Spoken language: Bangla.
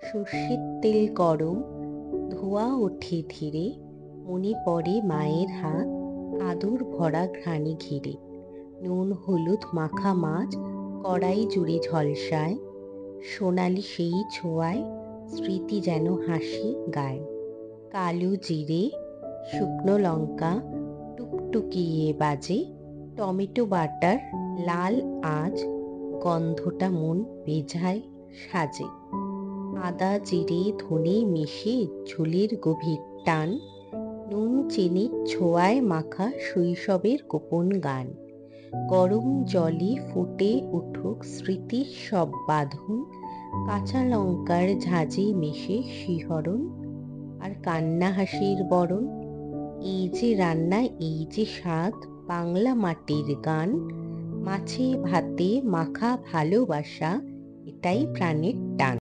সর্ষের তেল গরম, ধোঁয়া ওঠে ধীরে, মনে পড়ে মায়ের হাত, আদর ভরা ঘ্রাণে ঘিরে। নুন হলুদ মাখা মাছ কড়াই জুড়ে ঝলসায়, সোনালি সেই ছোঁয়ায় স্মৃতি যেন হাসি গায়। কালো জিরে, শুকনো লঙ্কা টুকটুকিয়ে বাজে, টমেটো বাটার লাল আঁচ, গন্ধটা মন বেজায় সাজে। আদা জিরে ধনে মিশে ঝোলের গভীর টান, নুন চিনির ছোঁয়ায় মাখা শৈশবের গোপন গান। গরম জলে ফুটে উঠুক স্মৃতির সব বাঁধন, কাঁচা লঙ্কার ঝাঁঝে মেশে শিহরণ, আর কান্না হাসির বরণ। এই যে রান্না, এই যে স্বাদ, বাংলা মাটির গান, মাছে ভাতে মাখা ভালোবাসা, এটাই প্রাণের টান।